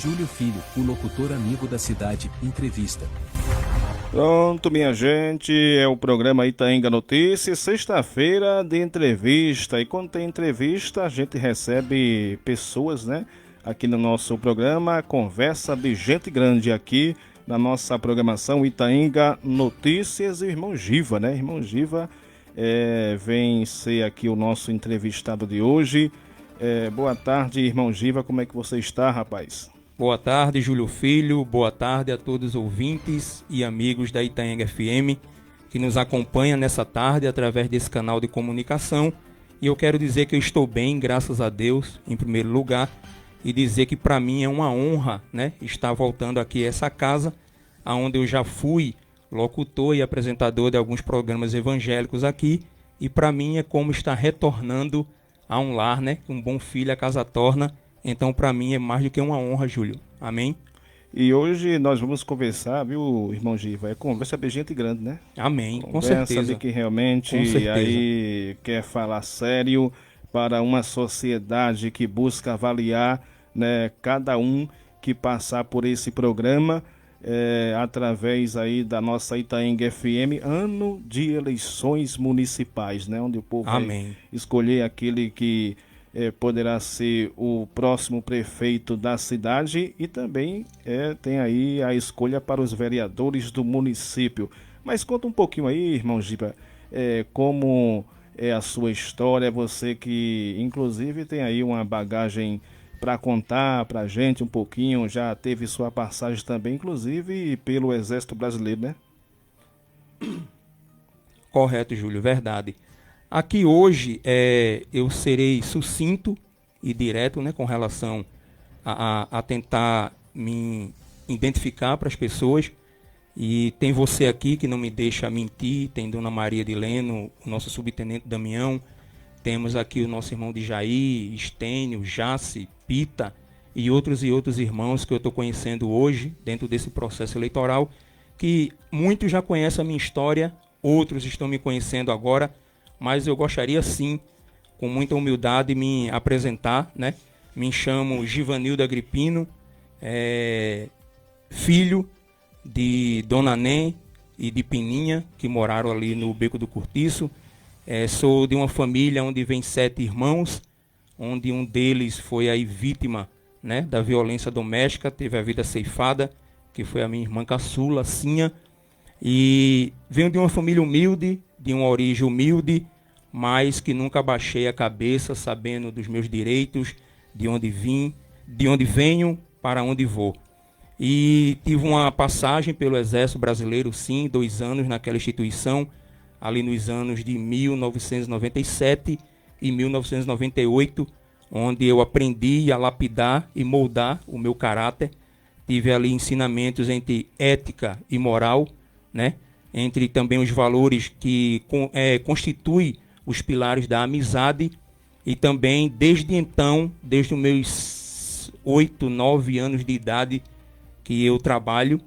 Júlio Filho, o locutor amigo da cidade, entrevista. Pronto, minha gente, é o programa Itaenga Notícias, sexta-feira de entrevista. E quando tem entrevista, a gente recebe pessoas, né? Aqui no nosso programa, conversa de gente grande aqui na nossa programação Itaenga Notícias. E o irmão Giva, né? Irmão Giva vem ser aqui o nosso entrevistado de hoje. Boa tarde, irmão Giva, como é que você está, rapaz? Boa tarde, Júlio Filho. Boa tarde a todos os ouvintes e amigos da Itaenga FM que nos acompanham nessa tarde através desse canal de comunicação. E eu quero dizer que eu estou bem, graças a Deus, em primeiro lugar, e dizer que para mim é uma honra, né, estar voltando aqui a essa casa, onde eu já fui locutor e apresentador de alguns programas evangélicos aqui, e para mim é como estar retornando a um lar, né? Um bom filho a casa torna. Então, para mim, é mais do que uma honra, Júlio. Amém? E hoje nós vamos conversar, viu, irmão Giva? É conversa de gente grande, né? Amém, com certeza. certeza. De que realmente aí quer falar sério para uma sociedade que busca avaliar, né, cada um que passar por esse programa, através aí da nossa Itaenga FM, ano de eleições municipais, né? Onde o povo vai escolher aquele que poderá ser o próximo prefeito da cidade e também tem aí a escolha para os vereadores do município. Mas conta um pouquinho aí, irmão Giba, como é a sua história, você que inclusive tem aí uma bagagem para contar para a gente um pouquinho, já teve sua passagem também, inclusive pelo Exército Brasileiro, né? Correto, Júlio, verdade. Aqui hoje eu serei sucinto e direto, né, com relação a tentar me identificar para as pessoas. E tem você aqui que não me deixa mentir, tem Dona Maria de Leno, o nosso subtenente Damião, temos aqui o nosso irmão de Jair, Estênio, Jace, Pita e outros irmãos que eu estou conhecendo hoje dentro desse processo eleitoral, que muitos já conhecem a minha história, outros estão me conhecendo agora, mas eu gostaria sim, com muita humildade, me apresentar, né? Me chamo Givanildo Agripino, filho de Dona Ném e de Pininha, que moraram ali no Beco do Cortiço. Sou de uma família onde vem 7 irmãos, onde um deles foi aí vítima, né, da violência doméstica, teve a vida ceifada, que foi a minha irmã caçula, Cinha. E venho de uma família humilde, de uma origem humilde, mas que nunca baixei a cabeça, sabendo dos meus direitos, de onde vim, de onde venho, para onde vou. E tive uma passagem pelo Exército Brasileiro, sim, 2 anos naquela instituição, ali nos anos de 1997 e 1998, onde eu aprendi a lapidar e moldar o meu caráter. Tive ali ensinamentos entre ética e moral, né? Entre também os valores que constituem os pilares da amizade. E também, desde então, desde os meus 8, 9 anos de idade, que eu trabalho,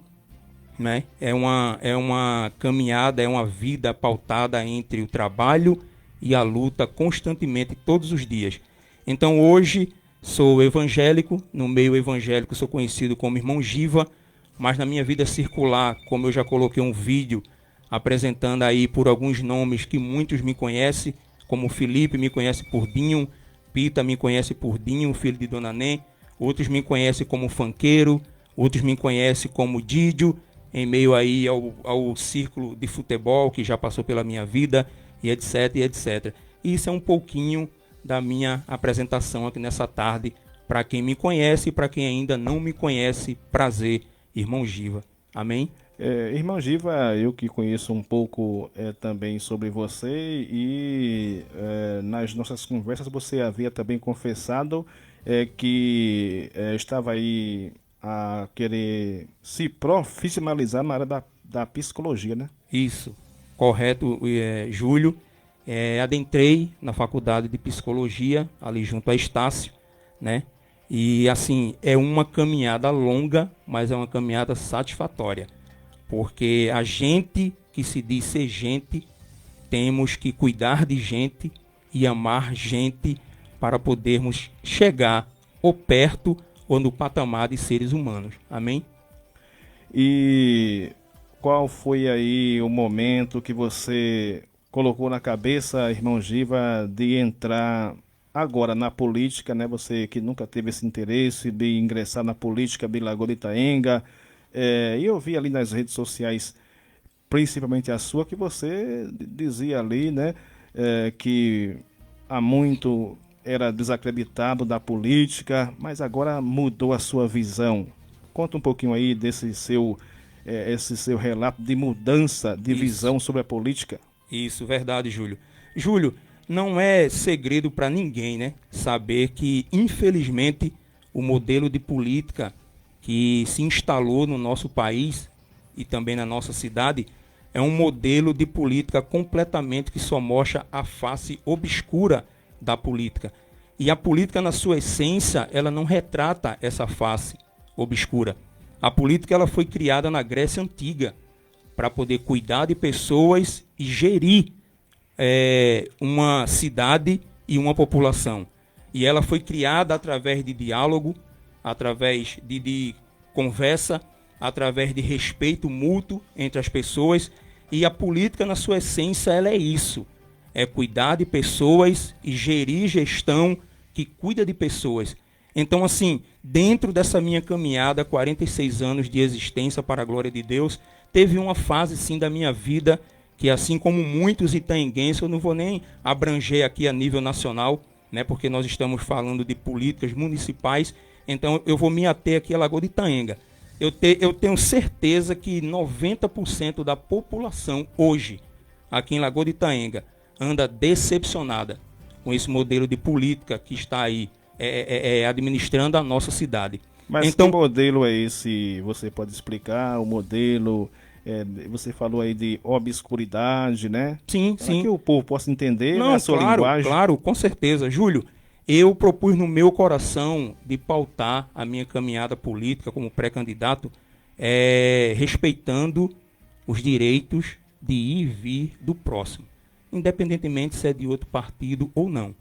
né? É uma caminhada, é uma vida pautada entre o trabalho e a luta constantemente, todos os dias. Então hoje sou evangélico, no meio evangélico sou conhecido como irmão Giva, mas na minha vida circular, como eu já coloquei um vídeo apresentando aí por alguns nomes que muitos me conhecem, como Felipe me conhece por Dinho, Pita me conhece por Dinho, filho de Dona Ném, outros me conhecem como Fanqueiro, outros me conhecem como Didio, em meio aí ao círculo de futebol que já passou pela minha vida, e etc, e etc. E isso é um pouquinho da minha apresentação aqui nessa tarde, para quem me conhece e para quem ainda não me conhece, prazer, irmão Giva. Amém? Irmão Giva, eu que conheço um pouco também sobre você e nas nossas conversas você havia também confessado que estava aí a querer se profissionalizar na área da psicologia, né? Isso, correto, Júlio. Adentrei na faculdade de psicologia, ali junto a Estácio, né? E assim, é uma caminhada longa, mas é uma caminhada satisfatória. Porque a gente que se diz ser gente, temos que cuidar de gente e amar gente para podermos chegar ou perto ou no patamar de seres humanos. Amém? E qual foi aí o momento que você colocou na cabeça, irmão Giva, de entrar agora na política, né? Você que nunca teve esse interesse de ingressar na política de Lagoa de Itaenga. E eu vi ali nas redes sociais, principalmente a sua, que você dizia ali, né? Que há muito era desacreditado da política, mas agora mudou a sua visão. Conta um pouquinho aí desse esse seu relato de mudança de visão sobre a política. Isso, verdade, Júlio. Júlio, não é segredo para ninguém, né? Saber que, infelizmente, o modelo de política que se instalou no nosso país e também na nossa cidade é um modelo de política completamente que só mostra a face obscura da política. E a política, na sua essência, ela não retrata essa face obscura. A política ela foi criada na Grécia Antiga para poder cuidar de pessoas e gerir uma cidade e uma população. E ela foi criada através de diálogo, através de conversa, através de respeito mútuo entre as pessoas. E a política, na sua essência, ela é isso. É cuidar de pessoas e gerir gestão que cuida de pessoas. Então, assim, dentro dessa minha caminhada, 46 anos de existência para a glória de Deus, teve uma fase, sim, da minha vida que, assim como muitos itaenguenses, eu não vou nem abranger aqui a nível nacional, né, porque nós estamos falando de políticas municipais, então eu vou me ater aqui a Lagoa de Itaenga. Eu tenho certeza que 90% da população hoje, aqui em Lagoa de Itaenga, anda decepcionada com esse modelo de política que está aí administrando a nossa cidade. Mas então, que modelo é esse? Você pode explicar o modelo? Você falou aí de obscuridade, né? Sim, para sim. que o povo possa entender, não, né, a sua claro, linguagem. Claro, com certeza. Júlio, eu propus no meu coração de pautar a minha caminhada política como pré-candidato, respeitando os direitos de ir e vir do próximo, independentemente se é de outro partido ou não,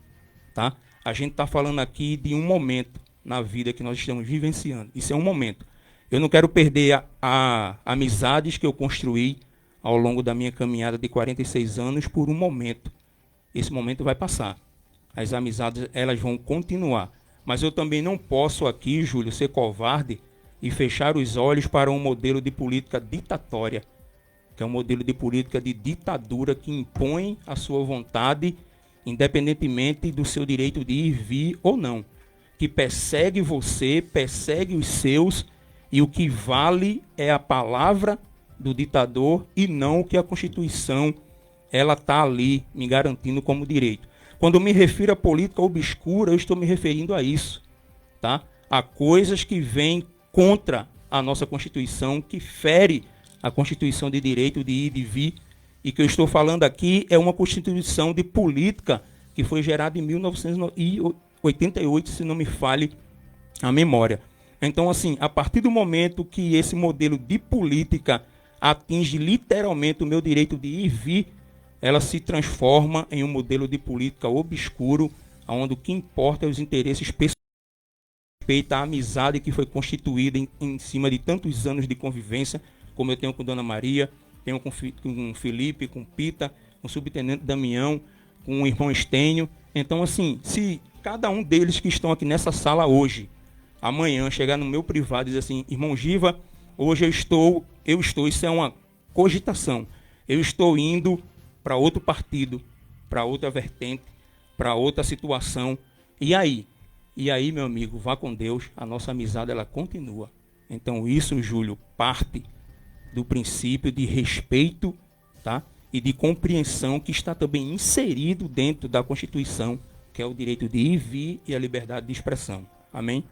tá? A gente está falando aqui de um momento na vida que nós estamos vivenciando. Isso é um momento. Eu não quero perder a amizades que eu construí ao longo da minha caminhada de 46 anos por um momento. Esse momento vai passar. As amizades, elas vão continuar. Mas eu também não posso aqui, Júlio, ser covarde e fechar os olhos para um modelo de política ditatória, que é um modelo de política de ditadura que impõe a sua vontade, independentemente do seu direito de ir, vir ou não, que persegue você, persegue os seus, e o que vale é a palavra do ditador e não o que a Constituição ela está ali me garantindo como direito. Quando eu me refiro à política obscura, eu estou me referindo a isso, tá? A coisas que vêm contra a nossa Constituição, que fere a Constituição de direito de ir e de vir, e que eu estou falando aqui é uma Constituição de política que foi gerada em 1988, se não me falhe a memória. Então, assim, a partir do momento que esse modelo de política atinge literalmente o meu direito de ir e vir, ela se transforma em um modelo de política obscuro, onde o que importa é os interesses pessoais, respeita a amizade que foi constituída em cima de tantos anos de convivência, como eu tenho com Dona Maria, tenho com Felipe, com Pita, com o subtenente Damião, com o irmão Estênio. Então, assim, se cada um deles que estão aqui nessa sala hoje, amanhã, chegar no meu privado e dizer assim, irmão Giva, hoje eu estou, isso é uma cogitação, eu estou indo para outro partido, para outra vertente, para outra situação. E aí, meu amigo, vá com Deus, a nossa amizade ela continua. Então isso, Júlio, parte do princípio de respeito, tá? E de compreensão que está também inserido dentro da Constituição, que é o direito de ir e vir e a liberdade de expressão. Amém?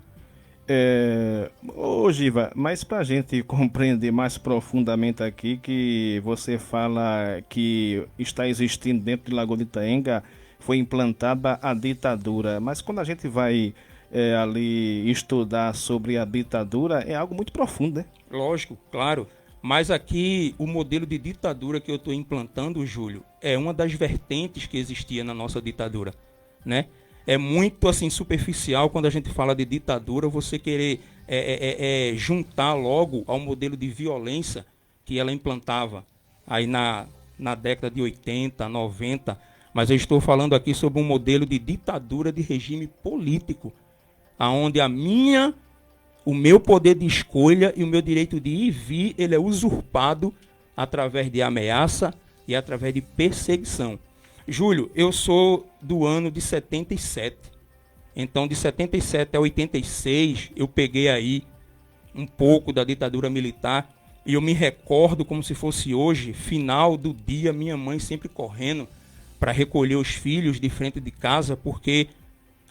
Ô Giva, mas para a gente compreender mais profundamente aqui, que você fala que está existindo dentro de Lagoa de Itaenga, foi implantada a ditadura, mas quando a gente vai ali estudar sobre a ditadura, é algo muito profundo, né? Lógico, claro, mas aqui o modelo de ditadura que eu estou implantando, Júlio, é uma das vertentes que existia na nossa ditadura, né? é muito assim superficial quando a gente fala de ditadura, você querer juntar logo ao modelo de violência que ela implantava aí na década de 80, 90, mas eu estou falando aqui sobre um modelo de ditadura de regime político, aonde o meu poder de escolha e o meu direito de ir e vir, ele é usurpado através de ameaça e através de perseguição. Júlio, eu sou do ano de 77. Então, de 77 a 86, eu peguei aí um pouco da ditadura militar e eu me recordo como se fosse hoje, final do dia, minha mãe sempre correndo para recolher os filhos de frente de casa porque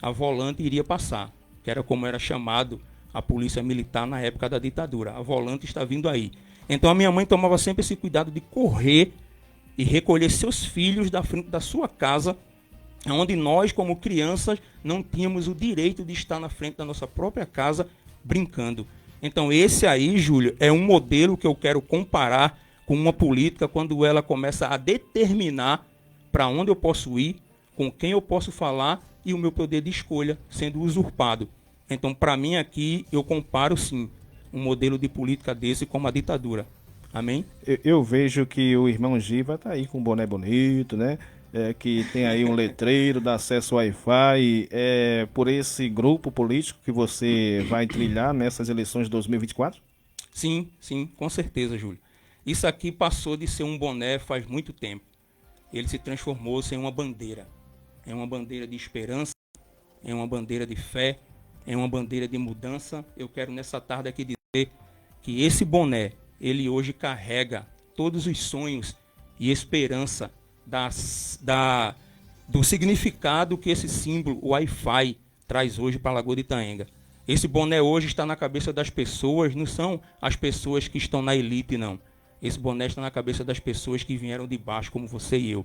a volante iria passar, que era como era chamado a polícia militar na época da ditadura. A volante está vindo aí. Então a minha mãe tomava sempre esse cuidado de correr e recolher seus filhos da frente da sua casa, onde nós, como crianças, não tínhamos o direito de estar na frente da nossa própria casa brincando. Então esse aí, Júlio, é um modelo que eu quero comparar com uma política quando ela começa a determinar para onde eu posso ir, com quem eu posso falar e o meu poder de escolha sendo usurpado. Então, para mim aqui, eu comparo sim um modelo de política desse com uma ditadura. Amém? Eu vejo que o irmão Giva tá aí com um boné bonito, né? Que tem aí um letreiro, dá acesso ao Wi-Fi. Por esse grupo político que você vai trilhar nessas eleições de 2024? Sim, com certeza, Júlio. Isso aqui passou de ser um boné faz muito tempo. Ele se transformou-se em uma bandeira. É uma bandeira de esperança, é uma bandeira de fé, é uma bandeira de mudança. Eu quero nessa tarde aqui dizer que esse boné, ele hoje carrega todos os sonhos e esperança do significado que esse símbolo, o Wi-Fi, traz hoje para a Lagoa de Itaenga. Esse boné hoje está na cabeça das pessoas, não são as pessoas que estão na elite, não. Esse boné está na cabeça das pessoas que vieram de baixo, como você e eu.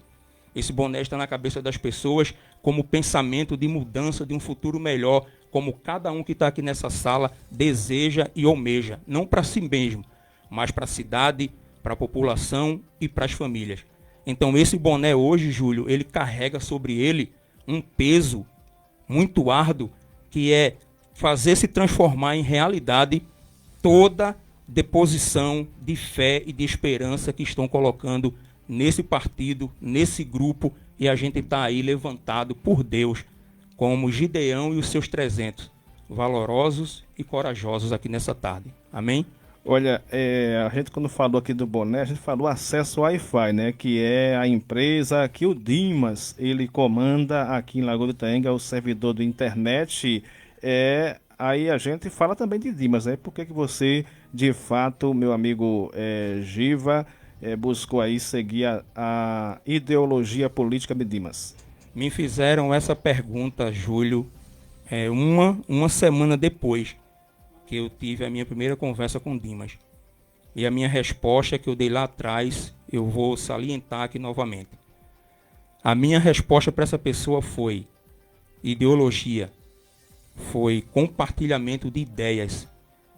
Esse boné está na cabeça das pessoas como pensamento de mudança, de um futuro melhor, como cada um que está aqui nessa sala deseja e almeja, não para si mesmo, mas para a cidade, para a população e para as famílias. Então esse boné hoje, Júlio, ele carrega sobre ele um peso muito árduo, que é fazer se transformar em realidade toda deposição de fé e de esperança que estão colocando nesse partido, nesse grupo, e a gente está aí levantado por Deus, como Gideão e os seus 300, valorosos e corajosos aqui nessa tarde. Amém? Olha, a gente quando falou aqui do boné, a gente falou acesso ao Wi-Fi, né? Que é a empresa que o Dimas, ele comanda aqui em Lagoa de Itaenga, o servidor de internet. Aí a gente fala também de Dimas, né? Por que você, de fato, meu amigo Giva, buscou aí seguir a ideologia política de Dimas? Me fizeram essa pergunta, Júlio, uma semana depois que eu tive a minha primeira conversa com Dimas. E a minha resposta que eu dei lá atrás, eu vou salientar aqui novamente. A minha resposta para essa pessoa foi ideologia, foi compartilhamento de ideias,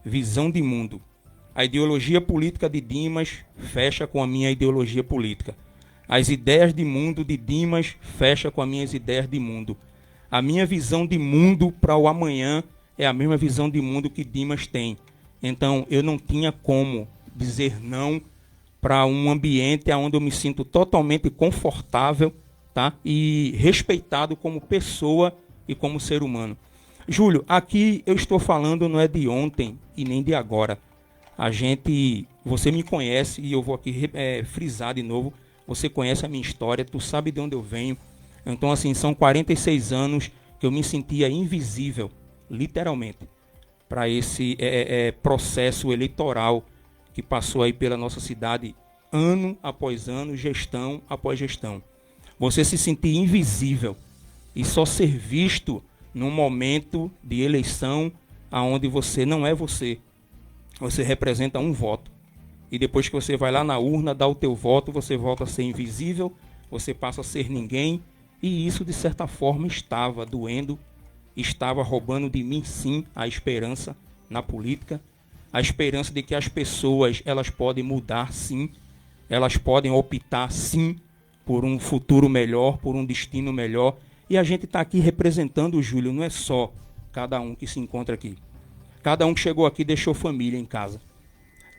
visão de mundo. A ideologia política de Dimas fecha com a minha ideologia política. As ideias de mundo de Dimas fecha com as minhas ideias de mundo. A minha visão de mundo para o amanhã é a mesma visão de mundo que Dimas tem. Então, eu não tinha como dizer não para um ambiente onde eu me sinto totalmente confortável, tá? E respeitado como pessoa e como ser humano. Júlio, aqui eu estou falando não é de ontem e nem de agora. Você me conhece e eu vou aqui frisar de novo. Você conhece a minha história, tu sabe de onde eu venho. Então, assim, são 46 anos que eu me sentia invisível, literalmente, para esse processo eleitoral que passou aí pela nossa cidade, ano após ano, gestão após gestão. Você se sentir invisível e só ser visto num momento de eleição onde você não é você. Você representa um voto. E depois que você vai lá na urna, dá o teu voto, você volta a ser invisível, você passa a ser ninguém. E isso, de certa forma, estava doendo, estava roubando de mim, sim, a esperança na política, a esperança de que as pessoas, elas podem mudar, sim, elas podem optar, sim, por um futuro melhor, por um destino melhor. E a gente está aqui representando, Júlio, não é só cada um que se encontra aqui. Cada um que chegou aqui deixou família em casa.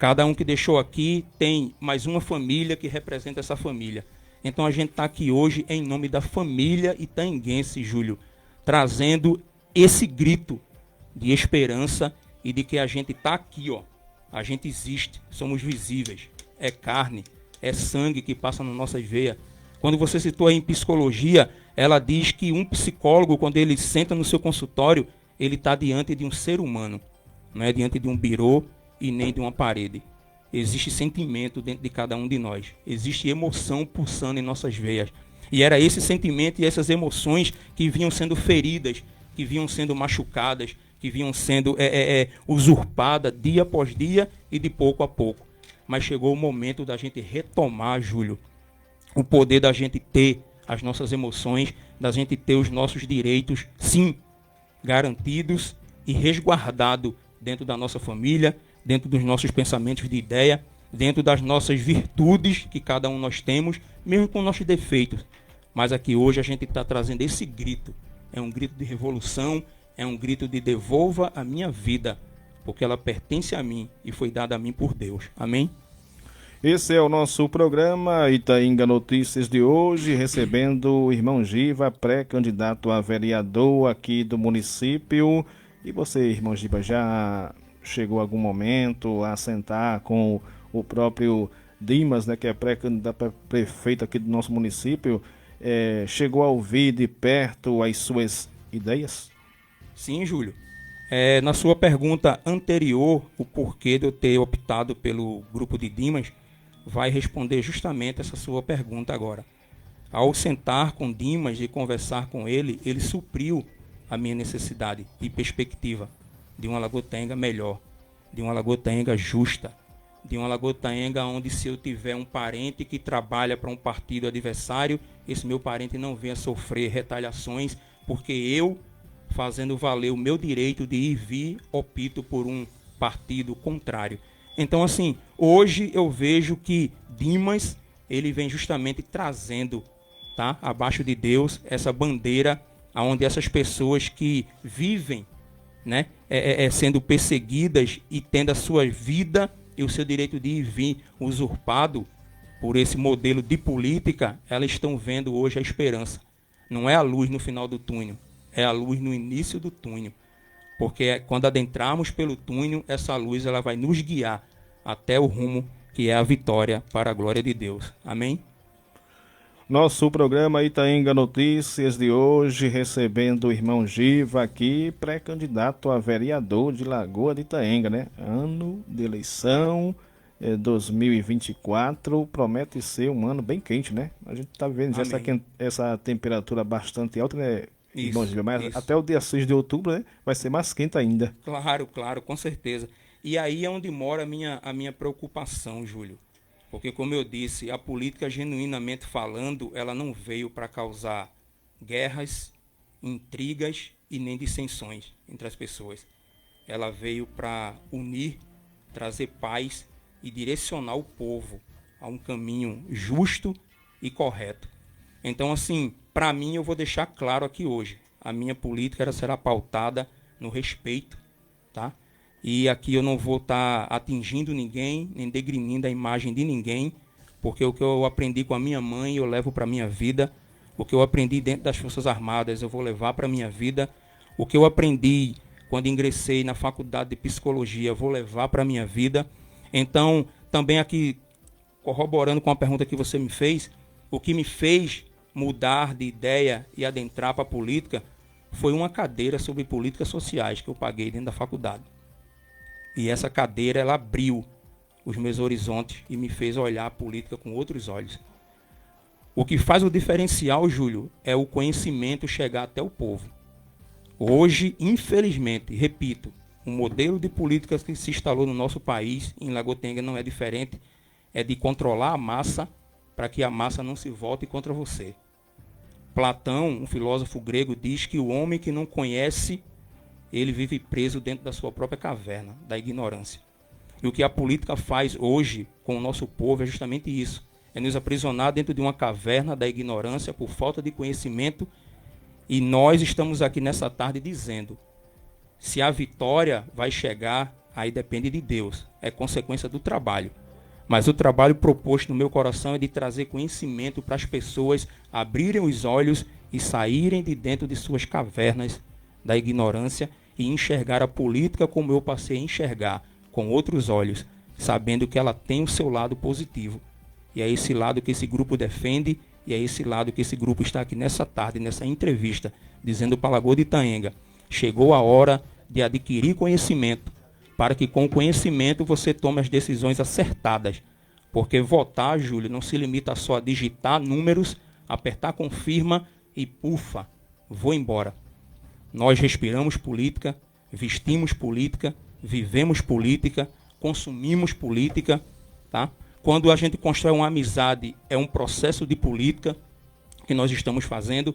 Cada um que deixou aqui tem mais uma família que representa essa família. Então a gente está aqui hoje em nome da família itaenguense, Júlio, trazendo esse grito de esperança e de que a gente está aqui, ó. A gente existe, somos visíveis. É carne, é sangue que passa nas nossas veias. Quando você citou aí em psicologia, ela diz que um psicólogo, quando ele senta no seu consultório, ele está diante de um ser humano. Não é diante de um birô e nem de uma parede. Existe sentimento dentro de cada um de nós. Existe emoção pulsando em nossas veias. E era esse sentimento e essas emoções que vinham sendo feridas, que vinham sendo machucadas, que vinham sendo usurpadas dia após dia e de pouco a pouco. Mas chegou o momento da gente retomar, Júlio, o poder da gente ter as nossas emoções, da gente ter os nossos direitos, sim, garantidos e resguardados dentro da nossa família, dentro dos nossos pensamentos de ideia, dentro das nossas virtudes que cada um nós temos, mesmo com nossos defeitos. Mas aqui hoje a gente está trazendo esse grito. É um grito de revolução, é um grito de devolva a minha vida, porque ela pertence a mim e foi dada a mim por Deus. Amém? Esse é o nosso programa Itaenga Notícias de hoje, recebendo o irmão Giva, pré-candidato a vereador aqui do município. E você, irmão Giva, já chegou algum momento a sentar com o próprio Dimas, né, que é pré-candidato a prefeito aqui do nosso município? Chegou a ouvir de perto as suas ideias? Sim, Júlio. Na sua pergunta anterior, o porquê de eu ter optado pelo grupo de Dimas, vai responder justamente essa sua pergunta agora. Ao sentar com Dimas e conversar com ele, ele supriu a minha necessidade e perspectiva de uma Lagoa-Itaenga melhor, de uma Lagoa-Itaenga justa, de uma Lagoa-Itaenga onde, se eu tiver um parente que trabalha para um partido adversário, esse meu parente não venha sofrer retaliações, porque eu, fazendo valer o meu direito de ir e vir, opto por um partido contrário. Então, assim, hoje eu vejo que Dimas, ele vem justamente trazendo, tá, abaixo de Deus, essa bandeira onde essas pessoas que vivem, né, sendo perseguidas e tendo a sua vida e o seu direito de ir e vir usurpado por esse modelo de política, elas estão vendo hoje a esperança. Não é a luz no final do túnel, é a luz no início do túnel. Porque quando adentrarmos pelo túnel, essa luz ela vai nos guiar até o rumo que é a vitória para a glória de Deus. Amém? Nosso programa Itaenga Notícias de hoje, recebendo o irmão Giva aqui, pré-candidato a vereador de Lagoa de Itaenga, né? Ano de eleição 2024, promete ser um ano bem quente, né? A gente está vendo já essa temperatura bastante alta, né? Irmão Giva, mas até o dia 6 de outubro, né, vai ser mais quente ainda. Claro, com certeza. E aí é onde mora a minha preocupação, Júlio. Porque, como eu disse, a política, genuinamente falando, ela não veio para causar guerras, intrigas e nem dissensões entre as pessoas. Ela veio para unir, trazer paz e direcionar o povo a um caminho justo e correto. Então, assim, para mim, eu vou deixar claro aqui hoje, a minha política ela será pautada no respeito, tá? E aqui eu não vou estar atingindo ninguém, nem degrinindo a imagem de ninguém, porque o que eu aprendi com a minha mãe eu levo para a minha vida, o que eu aprendi dentro das Forças Armadas eu vou levar para a minha vida, o que eu aprendi quando ingressei na faculdade de Psicologia eu vou levar para a minha vida. Então, também aqui, corroborando com a pergunta que você me fez, o que me fez mudar de ideia e adentrar para a política foi uma cadeira sobre políticas sociais que eu paguei dentro da faculdade. E essa cadeira, ela abriu os meus horizontes e me fez olhar a política com outros olhos. O que faz o diferencial, Júlio, é o conhecimento chegar até o povo. Hoje, infelizmente, repito, o modelo de políticas que se instalou no nosso país, em Lagoa-Itaenga não é diferente, é de controlar a massa para que a massa não se volte contra você. Platão, um filósofo grego, diz que o homem que não conhece, ele vive preso dentro da sua própria caverna, da ignorância. E o que a política faz hoje com o nosso povo é justamente isso. É nos aprisionar dentro de uma caverna da ignorância por falta de conhecimento E nós estamos aqui nessa tarde dizendo, se a vitória vai chegar, aí depende de Deus, é consequência do trabalho. Mas o trabalho proposto no meu coração é de trazer conhecimento para as pessoas abrirem os olhos e saírem de dentro de suas cavernas da ignorância e enxergar a política como eu passei a enxergar, com outros olhos, sabendo que ela tem o seu lado positivo. E é esse lado que esse grupo defende, e é esse lado que esse grupo está aqui nessa tarde, nessa entrevista, dizendo para a Lagoa de Itaenga, chegou a hora de adquirir conhecimento, para que com o conhecimento você tome as decisões acertadas. Porque votar, Júlio, não se limita só a digitar números, apertar confirma e ufa, vou embora. Nós respiramos política, vestimos política, vivemos política, consumimos política, tá? Quando a gente constrói uma amizade, é um processo de política que nós estamos fazendo.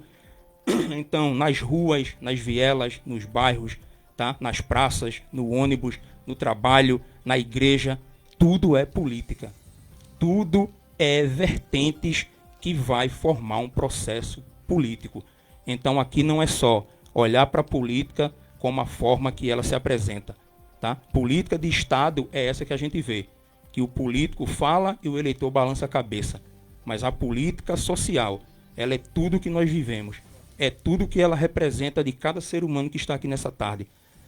Então, nas ruas, nas vielas, nos bairros, tá? Nas praças, no ônibus, no trabalho, na igreja, tudo é política. Tudo é vertentes que vai formar um processo político. Então, aqui não é só olhar para a política como a forma que ela se apresenta. Tá? Política de Estado é essa que a gente vê, que o político fala e o eleitor balança a cabeça. Mas a política social, ela é tudo que nós vivemos. É tudo que ela representa de cada ser humano que está aqui nessa tarde.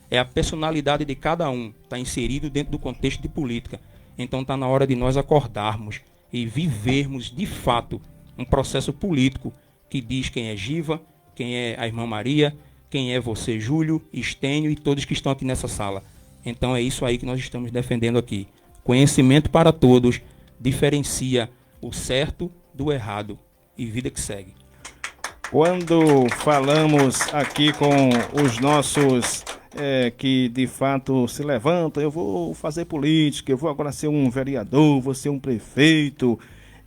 É a personalidade de cada um, está inserido dentro do contexto de política. Então está na hora de nós acordarmos e vivermos de fato um processo político que diz quem é Giva, quem é a irmã Maria, quem é você, Júlio, Estênio e todos que estão aqui nessa sala. Então é isso aí que nós estamos defendendo aqui. Conhecimento para todos diferencia o certo do errado e vida que segue. Quando falamos aqui com os nossos que de fato se levantam, eu vou fazer política, eu vou agora ser um vereador, vou ser um prefeito.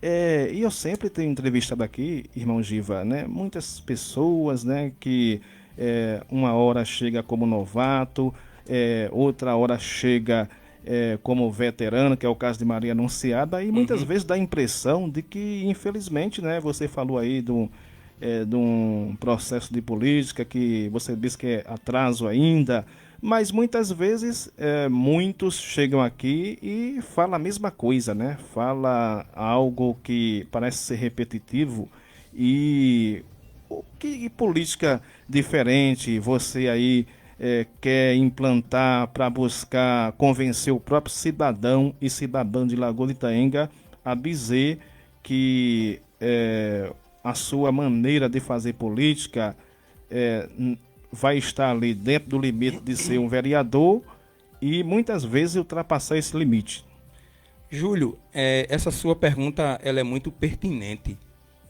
E eu sempre tenho entrevistado aqui, irmão Giva, né, muitas pessoas, né, que uma hora chega como novato, outra hora chega como veterano, que é o caso de Maria Anunciada, e muitas vezes dá a impressão de que, infelizmente, né, você falou aí de um processo de política que você diz que é atraso ainda, mas muitas vezes muitos chegam aqui e falam a mesma coisa, né? Fala algo que parece ser repetitivo e que política diferente você aí quer implantar para buscar convencer o próprio cidadão e cidadã de Lagoa de Itaenga a dizer que a sua maneira de fazer política vai estar ali dentro do limite de ser um vereador e muitas vezes ultrapassar esse limite. Júlio, essa sua pergunta ela é muito pertinente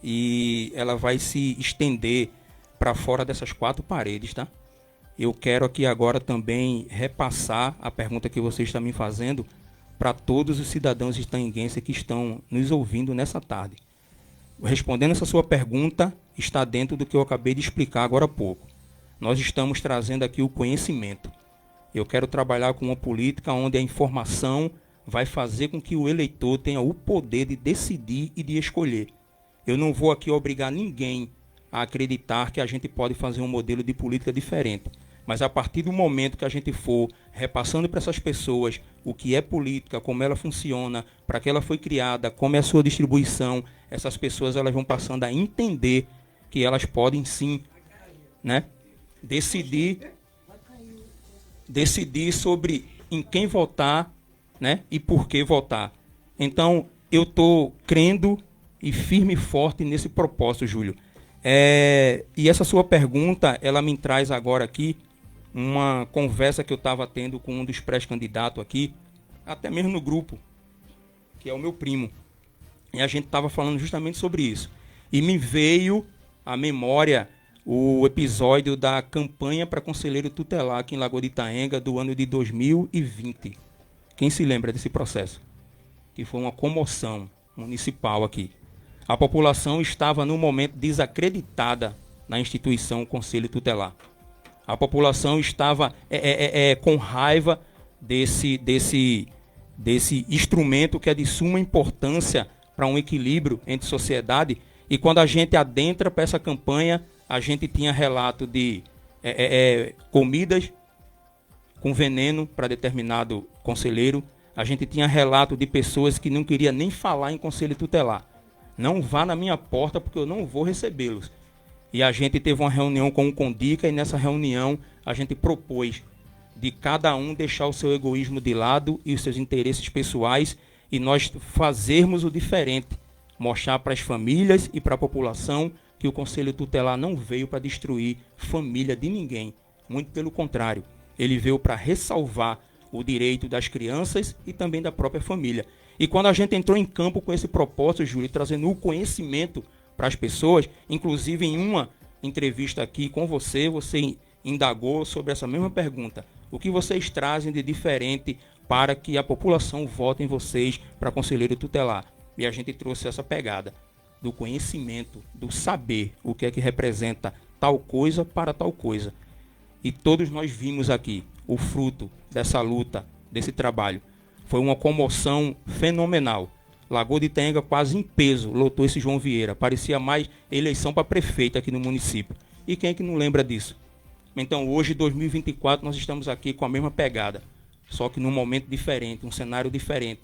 e ela vai se estender para fora dessas quatro paredes, tá? Eu quero aqui agora também repassar a pergunta que você está me fazendo para todos os cidadãos itaenguenses que estão nos ouvindo nessa tarde. Respondendo essa sua pergunta, está dentro do que eu acabei de explicar agora há pouco. Nós estamos trazendo aqui o conhecimento. Eu quero trabalhar com uma política onde a informação vai fazer com que o eleitor tenha o poder de decidir e de escolher. Eu não vou aqui obrigar ninguém a acreditar que a gente pode fazer um modelo de política diferente. Mas a partir do momento que a gente for repassando para essas pessoas o que é política, como ela funciona, para que ela foi criada, como é a sua distribuição, essas pessoas elas vão passando a entender que elas podem sim, né, decidir sobre em quem votar, né, e por que votar. Então, eu estou crendo e firme e forte nesse propósito, Júlio. E essa sua pergunta, ela me traz agora aqui uma conversa que eu estava tendo com um dos pré-candidatos aqui, até mesmo no grupo, que é o meu primo. E a gente estava falando justamente sobre isso. E me veio à memória o episódio da campanha para conselheiro tutelar aqui em Lagoa de Itaenga do ano de 2020. Quem se lembra desse processo? Que foi uma comoção municipal aqui. A população estava, no momento, desacreditada na instituição Conselho Tutelar. A população estava com raiva desse instrumento que é de suma importância para um equilíbrio entre sociedade. E quando a gente adentra para essa campanha, a gente tinha relato de comidas com veneno para determinado conselheiro. A gente tinha relato de pessoas que não queriam nem falar em conselho tutelar. Não vá na minha porta porque eu não vou recebê-los. E a gente teve uma reunião com o Condica e nessa reunião a gente propôs de cada um deixar o seu egoísmo de lado e os seus interesses pessoais e nós fazermos o diferente. Mostrar para as famílias e para a população que o Conselho Tutelar não veio para destruir família de ninguém. Muito pelo contrário, ele veio para ressalvar o direito das crianças e também da própria família. E quando a gente entrou em campo com esse propósito, Júlio, trazendo o conhecimento para as pessoas, inclusive em uma entrevista aqui com você indagou sobre essa mesma pergunta. O que vocês trazem de diferente para que a população vote em vocês para conselheiro tutelar? E a gente trouxe essa pegada do conhecimento, do saber o que é que representa tal coisa para tal coisa. E todos nós vimos aqui o fruto dessa luta, desse trabalho. Foi uma comoção fenomenal. Lagoa de Itaenga quase em peso lotou esse João Vieira. Parecia mais eleição para prefeito aqui no município. E quem é que não lembra disso? Então hoje, 2024, nós estamos aqui com a mesma pegada. Só que num momento diferente, um cenário diferente.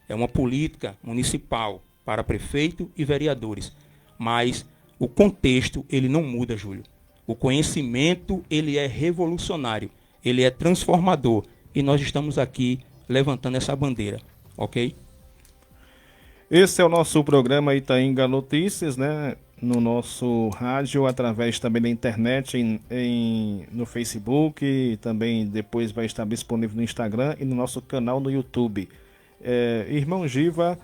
É uma política municipal para prefeito e vereadores. Mas o contexto, ele não muda, Júlio. O conhecimento, ele é revolucionário. Ele é transformador. E nós estamos aqui levantando essa bandeira. Ok? Esse é o nosso programa Itaenga Notícias, né? No nosso rádio, através também da internet, no Facebook, e também depois vai estar disponível no Instagram e no nosso canal no YouTube. Irmão Giva,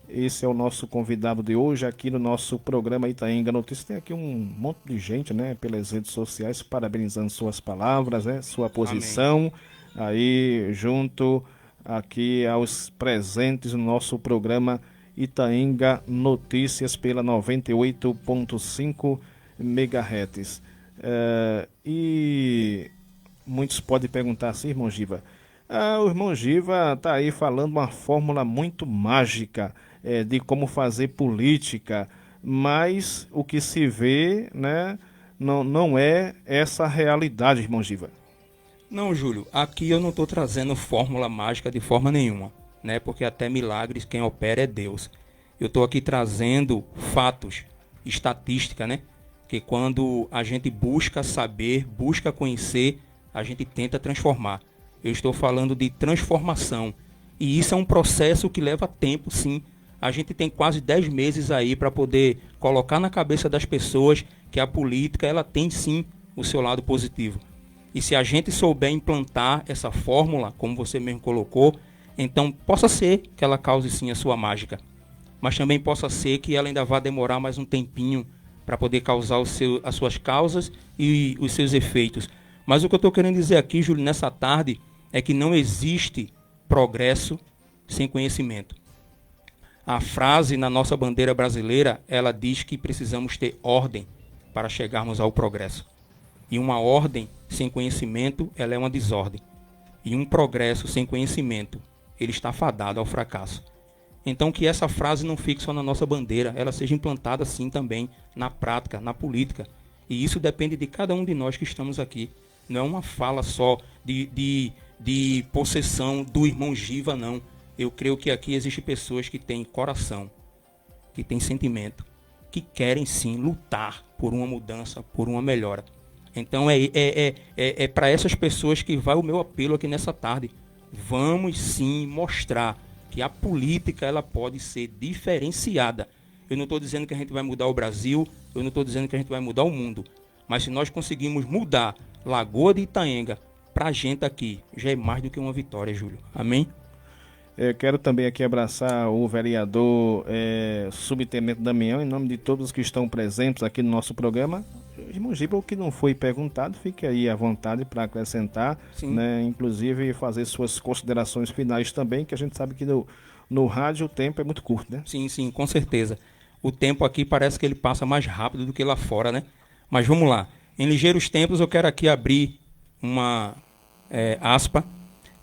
esse é o nosso convidado de hoje aqui no nosso programa Itaenga Notícias. Tem aqui um monte de gente, né, pelas redes sociais, parabenizando suas palavras, né, sua posição. Amém. Aí, junto aqui aos presentes no nosso programa Itaenga Notícias pela 98.5 MHz. E muitos podem perguntar assim, irmão Giva. O irmão Giva está aí falando uma fórmula muito mágica de como fazer política, mas o que se vê, né, não é essa realidade, irmão Giva. Não, Júlio, aqui eu não estou trazendo fórmula mágica de forma nenhuma, né? Porque até milagres quem opera é Deus. Eu estou aqui trazendo fatos, estatística, né? Que quando a gente busca saber, busca conhecer, a gente tenta transformar. Eu estou falando de transformação. E isso é um processo que leva tempo, sim. A gente tem quase 10 meses aí para poder colocar na cabeça das pessoas que a política, ela tem sim o seu lado positivo. E se a gente souber implantar essa fórmula, como você mesmo colocou, então possa ser que ela cause sim a sua mágica. Mas também possa ser que ela ainda vá demorar mais um tempinho para poder causar as suas causas e os seus efeitos. Mas o que eu estou querendo dizer aqui, Júlio, nessa tarde, é que não existe progresso sem conhecimento. A frase na nossa bandeira brasileira, ela diz que precisamos ter ordem para chegarmos ao progresso. E uma ordem sem conhecimento, ela é uma desordem. E um progresso sem conhecimento, ele está fadado ao fracasso. Então que essa frase não fique só na nossa bandeira, ela seja implantada assim também na prática, na política. E isso depende de cada um de nós que estamos aqui. Não é uma fala só de possessão do irmão Giva, não. Eu creio que aqui existem pessoas que têm coração, que têm sentimento, que querem sim lutar por uma mudança, por uma melhora. Então é para essas pessoas que vai o meu apelo aqui nessa tarde. Vamos sim mostrar que a política ela pode ser diferenciada. Eu não estou dizendo que a gente vai mudar o Brasil, eu não estou dizendo que a gente vai mudar o mundo. Mas se nós conseguirmos mudar Lagoa de Itaenga para a gente aqui, já é mais do que uma vitória, Júlio. Amém? Quero também aqui abraçar o vereador subtenente Damião, em nome de todos que estão presentes aqui no nosso programa. Irmão Giba, o que não foi perguntado, fique aí à vontade para acrescentar, né? Inclusive fazer suas considerações finais também, que a gente sabe que no rádio o tempo é muito curto, né? Sim, com certeza. O tempo aqui parece que ele passa mais rápido do que lá fora, né? Mas vamos lá. Em ligeiros tempos eu quero aqui abrir uma aspa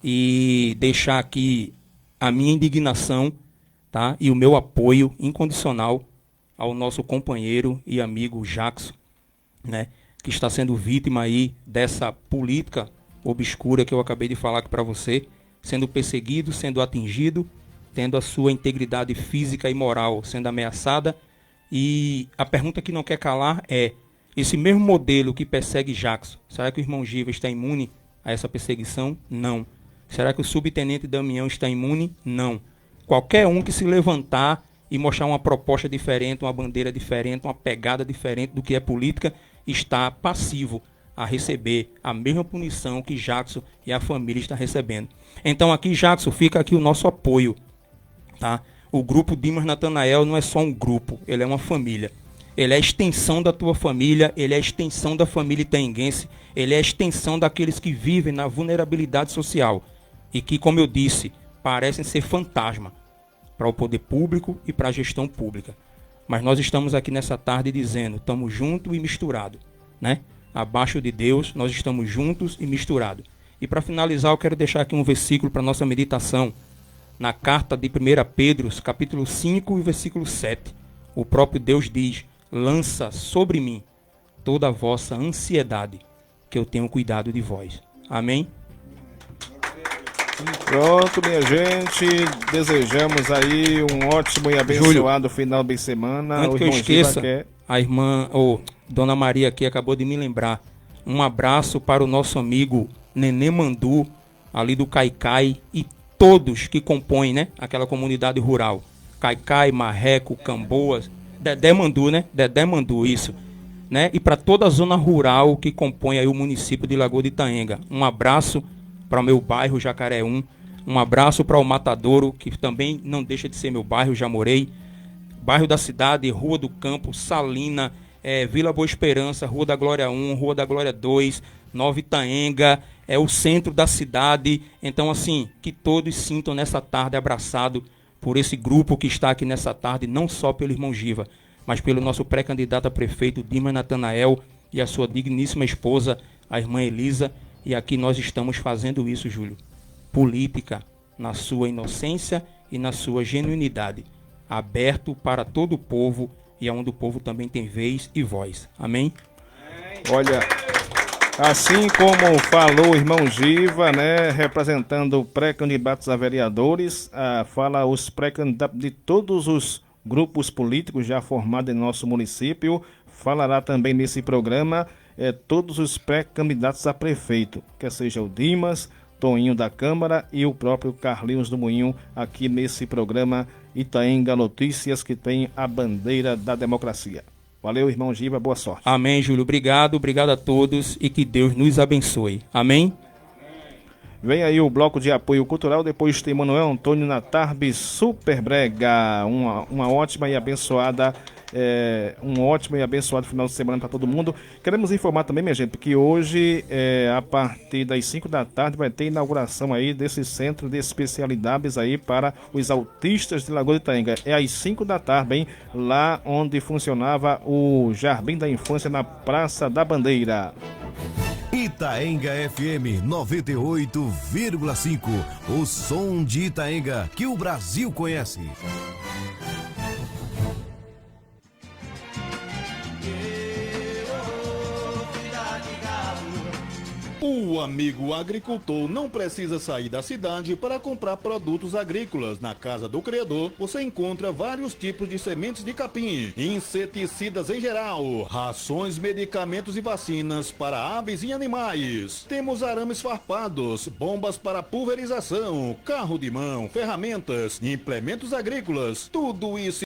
e deixar aqui a minha indignação, tá? E o meu apoio incondicional ao nosso companheiro e amigo Jackson. né, que está sendo vítima aí dessa política obscura que eu acabei de falar aqui para você, sendo perseguido, sendo atingido, tendo a sua integridade física e moral sendo ameaçada. E a pergunta que não quer calar é: esse mesmo modelo que persegue Jackson, será que o irmão Giva está imune a essa perseguição? Não. Será que o subtenente Damião está imune? Não. Qualquer um que se levantar e mostrar uma proposta diferente, uma bandeira diferente, uma pegada diferente do que é política, está passivo a receber a mesma punição que Jackson e a família estão recebendo. Então aqui, Jackson, fica aqui o nosso apoio, tá? O grupo Dimas Natanael não é só um grupo, ele é uma família. Ele é a extensão da tua família, ele é a extensão da família itaenguense, ele é a extensão daqueles que vivem na vulnerabilidade social e que, como eu disse, parecem ser fantasma para o poder público e para a gestão pública. Mas nós estamos aqui nessa tarde dizendo, estamos juntos e misturados, né? Abaixo de Deus, nós estamos juntos e misturados. E para finalizar, eu quero deixar aqui um versículo para nossa meditação. Na carta de 1 Pedro, capítulo 5 e versículo 7, o próprio Deus diz: lança sobre mim toda a vossa ansiedade, que eu tenho cuidado de vós. Amém? Pronto, minha gente, desejamos aí um ótimo e abençoado final de semana. Antes que eu esqueça, a irmã, Dona Maria aqui acabou de me lembrar. Um abraço para o nosso amigo Nenê Mandu, ali do Caicai, e todos que compõem, né, aquela comunidade rural. Caicai, Marreco, Camboas, Dedé Mandu, né? Dedé Mandu, isso. Né? E para toda a zona rural que compõe aí o município de Lagoa de Itaenga. Um abraço para o meu bairro, Jacaré 1. Um abraço para o Matadouro, que também não deixa de ser meu bairro, já morei. Bairro da Cidade, Rua do Campo, Salina, Vila Boa Esperança, Rua da Glória 1, Rua da Glória 2, Nova Itaenga, é o centro da cidade. Então, assim, que todos sintam nessa tarde abraçado por esse grupo que está aqui nessa tarde, não só pelo irmão Giva, mas pelo nosso pré-candidato a prefeito, Dimas Natanael, e a sua digníssima esposa, a irmã Elisa. E aqui nós estamos fazendo isso, Júlio. Política na sua inocência e na sua genuinidade. Aberto para todo o povo e onde o povo também tem vez e voz. Amém? Olha, assim como falou o irmão Giva, né, representando pré-candidatos a vereadores, fala os pré-candidatos de todos os grupos políticos já formados em nosso município, falará também nesse programa todos os pré-candidatos a prefeito, quer seja o Dimas, Toninho da Câmara e o próprio Carlinhos do Moinho, aqui nesse programa Itaenga Notícias, que tem a bandeira da democracia. Valeu, irmão Giva, boa sorte. Amém, Júlio. Obrigado a todos e que Deus nos abençoe. Amém? Vem aí o bloco de apoio cultural, depois tem Manuel Antônio na tarde Super Brega. Uma ótima e abençoada, um ótimo e abençoado final de semana para todo mundo. Queremos informar também, minha gente, que hoje, a partir das 5 da tarde, vai ter inauguração aí desse centro de especialidades aí para os autistas de Lagoa de Itaenga. É às 5 da tarde, hein? Lá onde funcionava o Jardim da Infância, na Praça da Bandeira. Itaenga FM 98,5. O som de Itaenga que o Brasil conhece. O amigo agricultor não precisa sair da cidade para comprar produtos agrícolas. Na Casa do Criador, você encontra vários tipos de sementes de capim, inseticidas em geral, rações, medicamentos e vacinas para aves e animais. Temos arames farpados, bombas para pulverização, carro de mão, ferramentas, implementos agrícolas, tudo isso